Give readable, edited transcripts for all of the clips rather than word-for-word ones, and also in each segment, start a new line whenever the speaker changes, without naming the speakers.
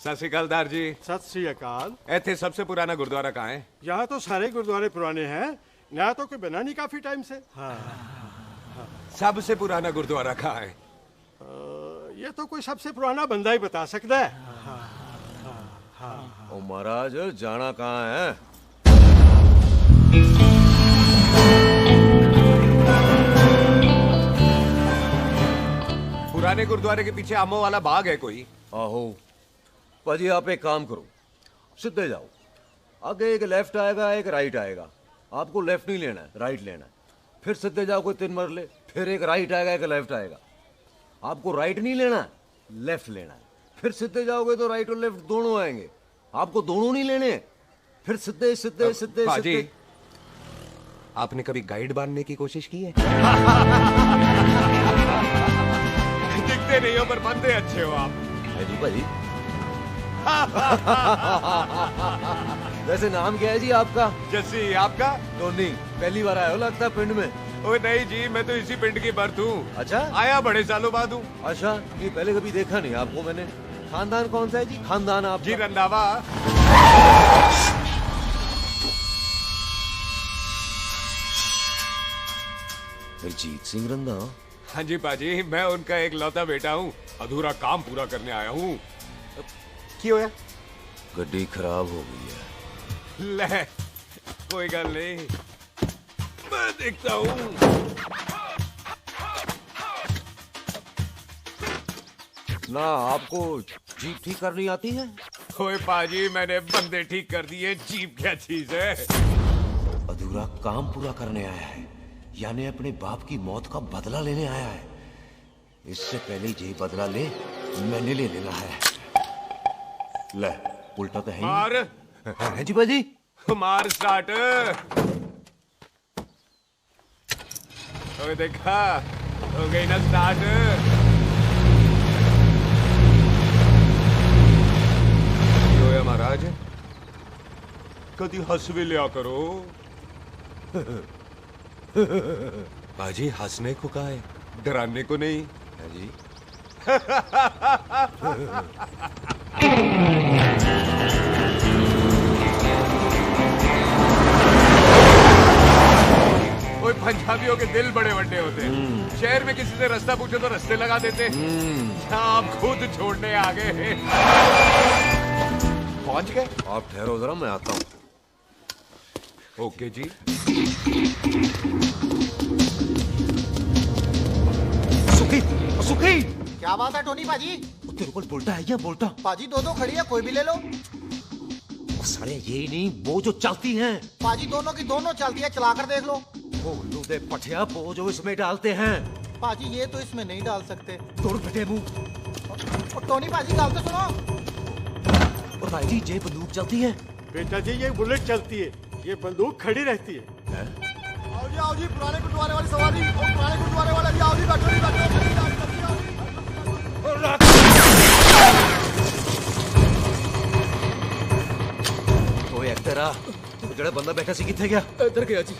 सत श्री अकाल दार जी।
सत श्री अकाल।
इत्थे सबसे पुराना गुरुद्वारा कहाँ है?
यहाँ तो सारे गुरुद्वारे पुराने हैं, नया तो कोई बना नहीं काफी टाइम से। हाँ।
सबसे पुराना गुरुद्वारा कहाँ है?
ये तो कोई सबसे पुराना बंदा ही बता सकता है।
ओ महाराज जाना कहाँ है?
पुराने गुरुद्वारे के पीछे आमों वाला बाग है कोई?
आहो पाजी, आप एक काम करो, सीधे जाओ। आगे एक लेफ्ट आएगा, एक राइट आएगा। आपको लेफ्ट नहीं लेना है, राइट लेना है। फिर सीधे जाओ कोई 3 मरले, फिर एक राइट आएगा, एक लेफ्ट आएगा। आपको राइट नहीं लेना है, लेफ्ट लेना है। फिर सीधे जाओगे तो राइट और लेफ्ट दोनों आएंगे। आपको दोनों नहीं लेने, फिर सीधे सीधे सीधे
पाजी,
सीधे।
आपने कभी गाइड बांधने की कोशिश की है? दिखते नहीं हो पर बनते अच्छे हो आप।
है जी भाई। वैसे नाम क्या है जी आपका?
जस्सी। आपका?
टोनी। पहली बार आए हो लगता है पिंड में।
ओए नहीं जी, मैं तो इसी पिंड की बर्थ हूँ।
अच्छा,
आया बड़े सालों बाद हूँ।
अच्छा, ये पहले कभी देखा नहीं आपको मैंने। खानदान कौन सा है जी? खानदान आप
जी रंधावा।
हरजीत सिंह रंधावा?
हाँ जी पाजी, मैं उनका एक लौता बेटा हूँ। अधूरा काम पूरा करने आया हूँ। क्यों है?
गड्डी खराब हो गई है।
ले, कोई गल नहीं, मैं देखता हूँ।
ना आपको जीप ठीक करनी आती है?
ओए पाजी, मैंने बंदे ठीक कर दिए, जीप क्या चीज है?
अधूरा काम पूरा करने आया है, यानी अपने बाप की मौत का बदला लेने आया है। इससे पहले ये बदला ले, मैंने ले लेना है। ले, उल्टा तो है ही।
मार।
है जी बाजी।
मार स्टार्ट। ओए देखा, हो गई ना स्टार्ट। क्यों है महाराज, कभी हंस भी लिया करो। बाजी हंसने को कहा है, डराने को नहीं
है जी।
कोई पंजाबियों के दिल बड़े बड़े होते हैं। शहर में किसी से रास्ता पूछो तो रास्ते लगा देते। आप खुद छोड़ने आ गए। पहुंच गए?
आप ठहरो जरा, मैं आता हूँ।
ओके जी।
सुखी, सुखी।
क्या बात है टोनी पाजी?
तेरे को बोलता है या बोलता?
पाजी दो खड़ी है, कोई भी ले लो।
सारे यही नहीं, वो जो चलती हैं।
पाजी दोनों की दोनों चलती है, चला कर देख लो।
वो लूदे पठिया, वो जो इसमें डालते हैं।
पाजी ये तो इसमें नहीं डाल सकते।
तोड़ फटे मुंह।
और टोनी पाजी गाल तो सुनो।
और भाई जी, ये बंदूक चलती है?
बेटा जी, ये बुलेट चलती है, ये बंदूक खड़ी रहती है।
आओ जी, पुराने गुरुद्वारे वाली सवारी। पुराने गुरुद्वारे वाला जी, आओ जी, बैठो जी, बैठो।
ओए एक्टर आ, जड़ा बंदा बैठा सी किथे गया?
इधर गया जी।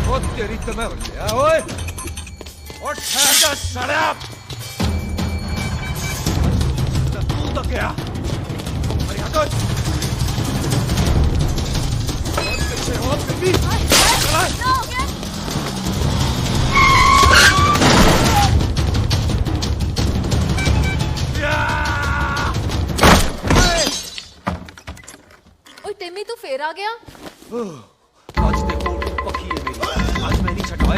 ओ तेरी तो मैं बच्चा, ओए और ठहर जा साला। तू तो क्या? अरे आ तो और बेबी चला।
टिम्मी तू फिर आ गया?
आज देखो पक्की है मेरी, आज मैं नहीं छटवाए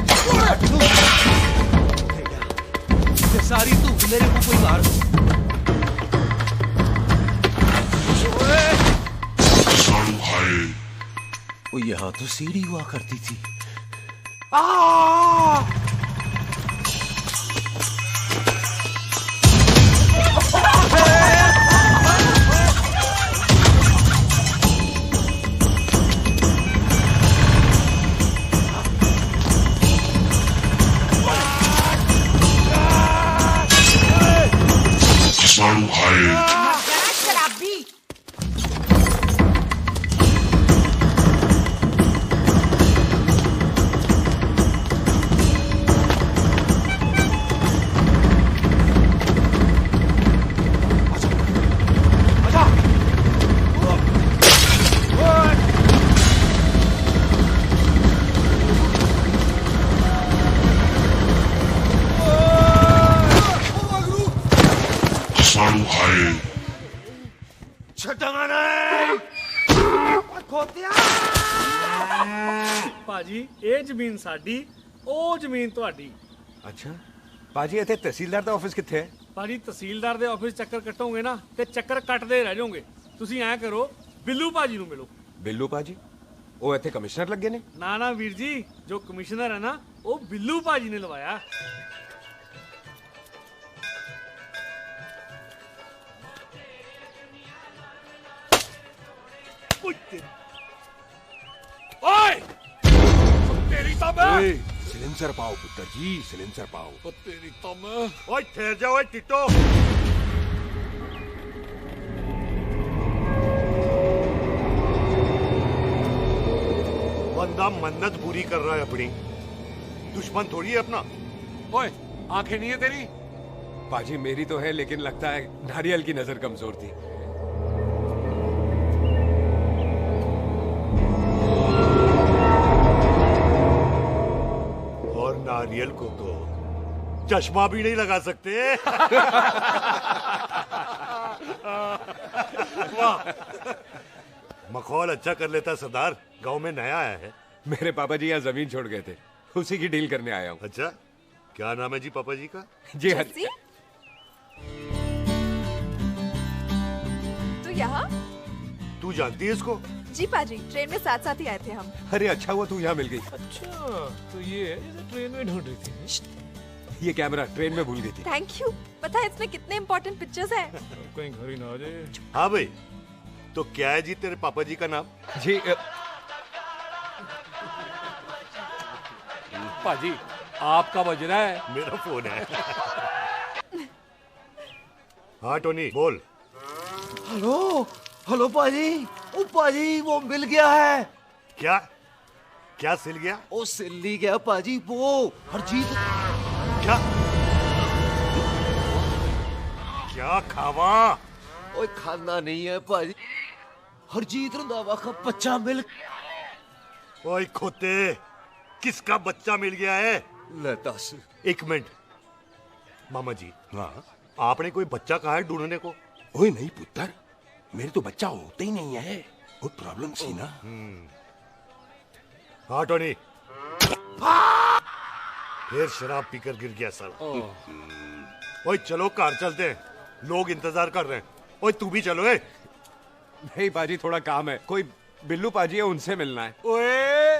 ये सारी तू मेरे मुंह कोई मार। वो यहाँ तो सीढ़ी हुआ करती थी।
शराबी।
ਛੱਡਾਂਗਾ ਨਹੀਂ ਖੋਤਿਆ
ਭਾਜੀ ਇਹ ਜ਼ਮੀਨ ਸਾਡੀ ਉਹ ਜ਼ਮੀਨ ਤੁਹਾਡੀ।
ਅੱਛਾ ਬਾਜੀ ਇੱਥੇ ਤਹਿਸੀਲਦਾਰ ਦਾ ਆਫਿਸ ਕਿੱਥੇ ਹੈ?
ਭਾਜੀ ਤਹਿਸੀਲਦਾਰ ਦੇ ਆਫਿਸ ਚੱਕਰ ਕੱਟੋਗੇ ਨਾ ਤੇ ਚੱਕਰ ਕੱਟਦੇ ਰਹਿ ਜਾਓਗੇ। ਤੁਸੀਂ ਐਂ ਕਰੋ ਬਿੱਲੂ ਭਾਜੀ ਨੂੰ ਮਿਲੋ।
ਬਿੱਲੂ ਬਾਜੀ ਉਹ ਇੱਥੇ ਕਮਿਸ਼ਨਰ ਲੱਗੇ ਨੇ?
ਨਾ ਨਾ ਵੀਰ ਜੀ, ਜੋ ਕਮਿਸ਼ਨਰ ਹੈ ਨਾ ਉਹ ਬਿੱਲੂ ਭਾਜੀ ਨੇ ਲਵਾਇਆ।
ਓਏ ਤੇਰੀ ਤਾਂ ਮੈਂ
ओए सिलेंसर पाओ पुत्र जी, सिलेंसर पाओ।
ਉਹ ਤੇਰੀ ਤਾਂ ਮੈਂ
ओए ठहर जा ओए टिटो। बंदा मन्नत पूरी कर रहा है अपनी, दुश्मन थोड़ी है अपना।
ओए आंखें नहीं है तेरी? बाजी मेरी तो है लेकिन लगता है नारियल की नजर कमजोर थी।
और नारियल को तो चश्मा भी नहीं लगा सकते। वाह, मखौल अच्छा कर लेता सरदार। गांव में नया आया है।
मेरे पापा जी यहाँ जमीन छोड़ गए थे, उसी की डील करने आया हूँ।
अच्छा, क्या नाम है जी पापा जी का?
जी हाँ।
जस्सी? तू यहाँ?
तू जानती है इसको?
जी पाजी, ट्रेन में साथ साथ ही आए थे हम।
अरे अच्छा हुआ तू यहाँ मिल गई।
अच्छा तो ये है जिसे ट्रेन में ढूंढ रही थी।
ये कैमरा ट्रेन में भूल गई थी।
Thank you. पता है इसमें कितने इम्पोर्टेंट पिक्चर्स हैं?
कहीं घर ही ना आ जाए।
हाँ भाई, तो क्या है जी तेरे पापा जी का नाम?
जी पाजी आपका बज रहा है।
मेरा फोन है। हाँ टोनी बोल।
हेलो हेलो पाजी, ओ पाजी वो मिल गया है।
क्या क्या सिल गया?
ओ सिल्ली गया पाजी, वो हरजीत।
क्या क्या खावा?
ओए खाना नहीं है पाजी, हरजीत रंधावा का बच्चा मिल।
ओए खोते, किसका बच्चा मिल गया है?
ले दस।
एक मिनट मामा जी, हाँ आपने कोई बच्चा कहा है ढूंढने को?
ओए नहीं पुत्र, मेरे तो बच्चा होता ही नहीं है, बहुत प्रॉब्लम सी ना।
हाँ टोनी, फिर शराब पीकर गिर गया साला। ओए चलो कार चलते हैं, लोग इंतजार कर रहे हैं। ओए तू भी चलो।
नहीं पाजी थोड़ा काम है, कोई बिल्लू पाजी है उनसे मिलना है।
ओए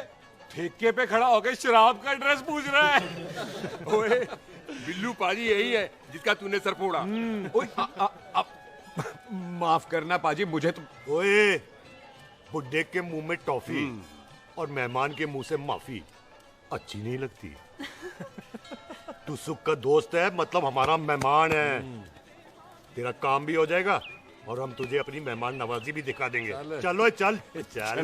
ठेके पे खड़ा होकर शराब का एड्रेस पूछ रहा है। ओए बिल्लू पाजी यही है जिसका तूने सर फोड़ा।
ओए माफ करना पाजी, मुझे तो।
ओए बुड्ढे के मुंह में टॉफी और मेहमान के मुंह से माफी अच्छी नहीं लगती। तू सुख का दोस्त है, मतलब हमारा मेहमान है। तेरा काम भी हो जाएगा और हम तुझे अपनी मेहमान नवाजी भी दिखा देंगे। चलो चल चल।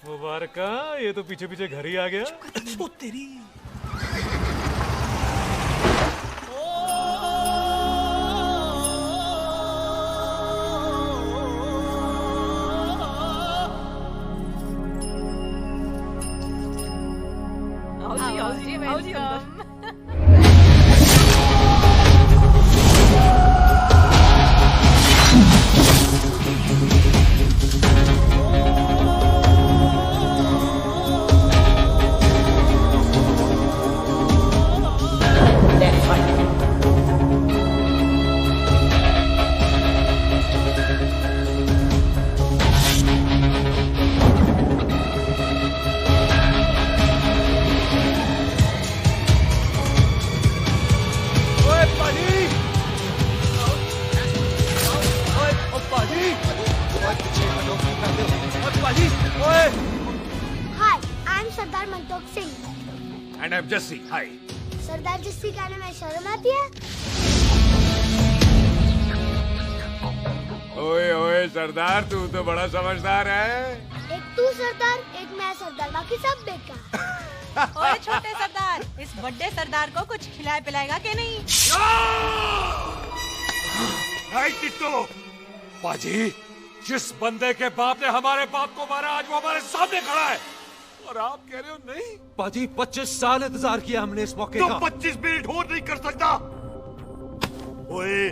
मुबारक, ये तो पीछे पीछे घर ही आ गया।
ओ तेरी।
And I'm Jesse. Hi.
सरदार जस्सी कहने में शर्म आती है?
ओए ओए सरदार, तू तो बड़ा समझदार है।
एक तू सरदार, एक मैं सरदार, बाकी सब बेकार।
ओए छोटे सरदार, इस बड़े सरदार को कुछ खिलाए पिलाएगा कि नहीं?
हाय टिट्टो, पाजी जिस बंदे के बाप ने हमारे बाप को मारा आज वो हमारे सामने खड़ा है और आप कह रहे हो नहीं?
पाजी 25 साल इंतजार किया हमने इस मौके
तो
का।
25 मिनट और नहीं कर सकता। ओए,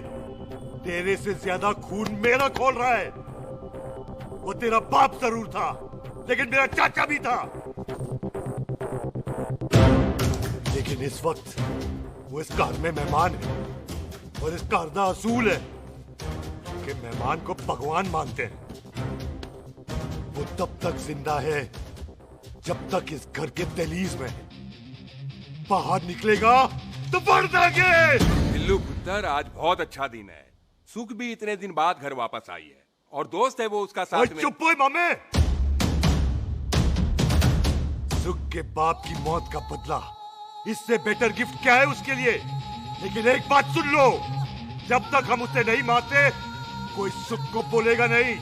तेरे से ज्यादा खून मेरा खोल रहा है। वो तेरा बाप जरूर था, लेकिन मेरा चाचा भी था। लेकिन इस वक्त वो इस घर में मेहमान है, और इस घर का असूल है कि मेहमान को भगवान मानते हैं। वो तब तक जिंदा है जब तक इस घर के दहलीज में है। बाहर निकलेगा तो बढ़ देंगे।
बिल्लू पुत्र, आज बहुत अच्छा दिन है। सुख भी इतने दिन बाद घर वापस आई है, और दोस्त है वो उसका साथ में।
चुप हो मामे। सुख के बाप की मौत का बदला, इससे बेटर गिफ्ट क्या है उसके लिए? लेकिन एक बात सुन लो, जब तक हम उसे नहीं मारते कोई सुख को बोलेगा नहीं।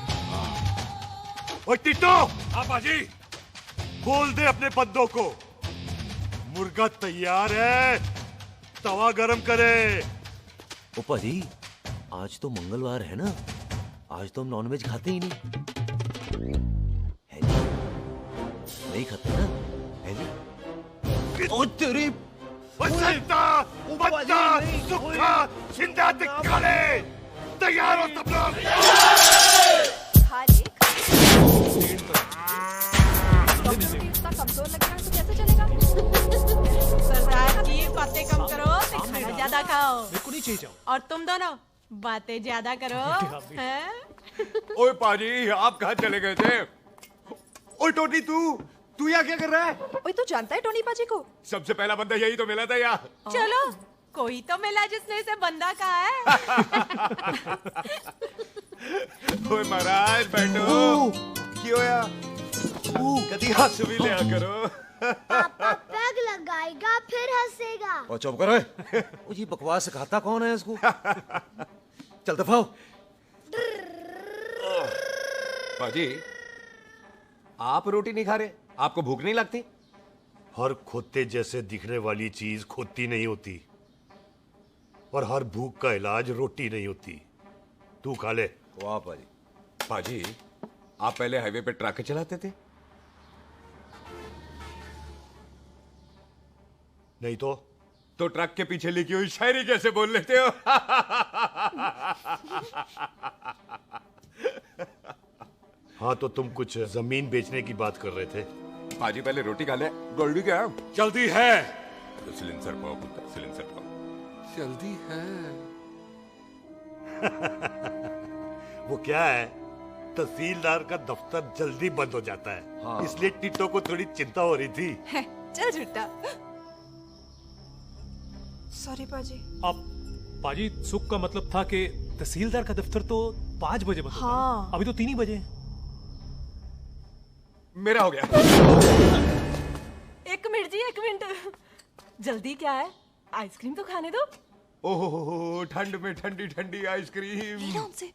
ओए टिट्टो,
हाँ बाजी।
बोल दे अपने बंदों को, मुर्गा तैयार है, तवा गरम करे।
ओ पाजी, आज तो मंगलवार है ना, आज तो हम नॉनवेज खाते ही नहीं है जी। नहीं खाते ना, है जी। ओ तेरी
बच्चा, बच्चा, सुखा, जिंदा दिखाले, तैयार हो सब लोग।
खा ले, इतना कमजोर लग रहा है तो कैसे चलेगा?
सरदार जी बातें कम करो, तो खाना ज्यादा खाओ।
मेरे को नहीं चाहिए जाओ।
और तुम दोनों बातें ज्यादा करो, हैं?
ओए पाजी, आप कहाँ चले गए थे?
ओए टोनी, तू यहाँ क्या कर रहा है?
ओए, तू जानता है टोनी पाजी को?
सबसे पहला बंदा यही तो मिला था यहाँ।
चलो, कोई तो मिला जिसने इसे बंदा कहा है।
ओए महाराज, बैठो। क्यों यार? कभी हंस भी लिया करो।
पापा पैग लगाएगा फिर हंसेगा।
ओ चुप करो। ओ ये बकवास सिखाता कौन है इसको? चल दफाओ।
पाजी, आप रोटी नहीं खा रहे? आपको भूख नहीं लगती?
हर खोते जैसे दिखने वाली चीज खोती नहीं होती, और हर भूख का इलाज रोटी नहीं होती। तू खा ले।
वाह पाजी।
पाजी, आप पहले हाईवे पे ट्रक चलाते थे?
नहीं तो
ट्रक के पीछे लिखी हुई शायरी कैसे बोल लेते हो?
हाँ, तो तुम कुछ जमीन बेचने की बात कर रहे थे।
पाजी, पहले रोटी खा ले। जल्दी क्या?
जल्दी है।
सिलेंसर पाओ पुत्र, सिलेंसर पाओ। जल्दी है।
वो क्या है, तहसीलदार का दफ्तर जल्दी बंद हो जाता है।
हाँ।
इसलिए टिट्टो को थोड़ी चिंता हो रही थी।
चल झुट्टा। सॉरी पाजी।
अब पाजी, सुख का मतलब था कि तहसीलदार का दफ्तर तो 5 बजे बंद होता है।
हाँ।
अभी तो 3 ही बजे।
मेरा हो गया।
एक मिनट जी, एक मिनट। जल्दी क्या है? आइसक्रीम तो खाने दो।
ओहो, ठंड में ठंडी ठंडी आइसक्रीम।
उनसे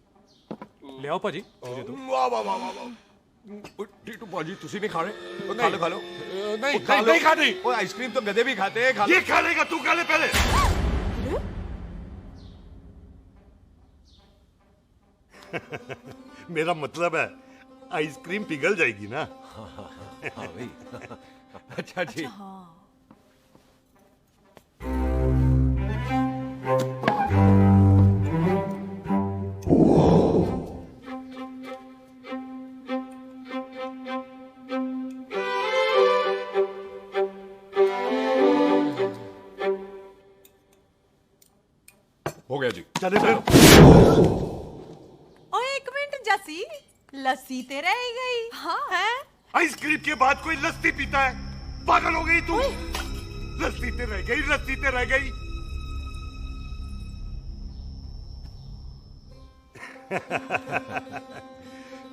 ले आओ पाजी, मुझे दो।
वाह वाह वाह वाह वाह। टीटू पाजी, तुसी नहीं खा रहे? खा लो खा लो।
नहीं खाती।
वो आइसक्रीम तो गधे भी खाते हैं। खा लो।
ये खा लेगा, तू खा ले पहले। मेरा मतलब है आइसक्रीम पिघल जाएगी ना।
हाँ भाई।
अच्छा जी। हो गया जी।
चले फिर।
ओ एक मिनट जसी, लस्सी ते रह गई। हाँ है?
आइसक्रीम के बाद कोई लस्सी पीता है? पागल हो गई तू? लस्सी ते रह गई, लस्सी ते रह गई।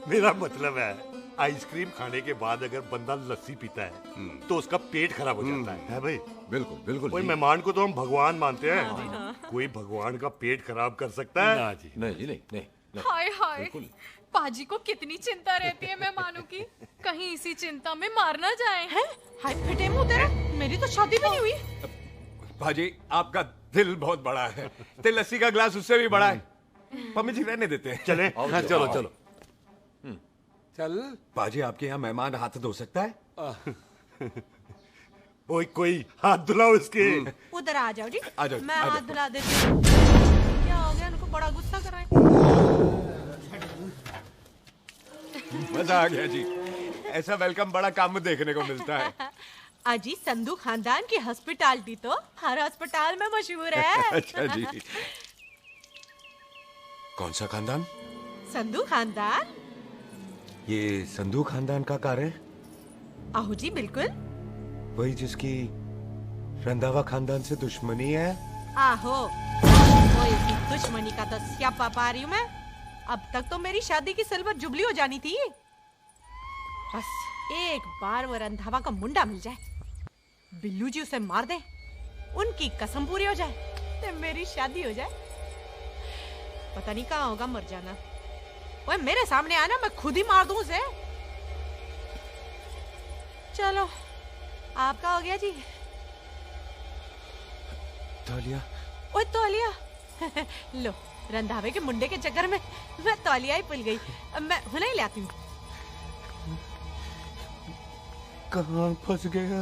मेरा मतलब है आइसक्रीम खाने के बाद अगर बंदा लस्सी पीता है तो उसका पेट खराब हो जाता है भाई?
बिल्कुल बिल्कुल।
कोई मेहमान को तो हम भगवान मानते हैं, कोई भगवान का पेट खराब कर सकता है?
ना जी।
नहीं जी, नहीं नहीं, नहीं।
हाय हाय, पाजी को कितनी चिंता रहती है मेहमानों की, कहीं इसी चिंता में मार ना जाए।
हैं? हाय फटे मुंह तेरा, मेरी तो शादी भी नहीं हुई।
भाजी, आपका दिल बहुत बड़ा है, ते लस्सी का ग्लास उससे भी बड़ा है। मम्मी जी रहने देते हैं।
चले?
हाँ, चलो चलो चल। बाजी, आपके यहाँ मेहमान हाथ धो सकता है?
कोई हाथ धुलाओ इसके।
उधर आ जाओ जी।
आ जाओ,
मैं
आ जाओ।
हाथ धुला देती हूँ। क्या बड़ा गुस्सा कर रहे हैं।
मजा आ गया जी। ऐसा वेलकम बड़ा कम में देखने को मिलता है।
अजी संधू खानदान की हॉस्पिटैलिटी तो हर अस्पताल में मशहूर है।
अच्छा जी। कौन सा खानदान?
संधू खानदान।
ये संधू खानदान का कार है?
आहो जी बिल्कुल।
वही जिसकी रंधावा खानदान से दुश्मनी है?
आहो, वो इसकी दुश्मनी का तो स्यापा पा रही हूँ मैं। अब तक तो मेरी शादी की सिल्वर जुबली हो जानी थी। बस एक बार वो रंधावा का मुंडा मिल जाए, बिल्लू जी उसे मार दे, उनकी कसम पूरी हो जाए, तो मेरी शादी हो जाए। पता नहीं कहाँ होगा मर जाना। वो मेरे सामने आना, मैं खुद ही मार दूं उसे। चलो आपका हो गया जी।
तौलिया?
ओए तौलिया। लो, रंधावे के मुंडे के चक्कर में मैं तौलिया ही भूल गई। मैं हुने ही ले आती हूँ।
कहाँ फंस गया?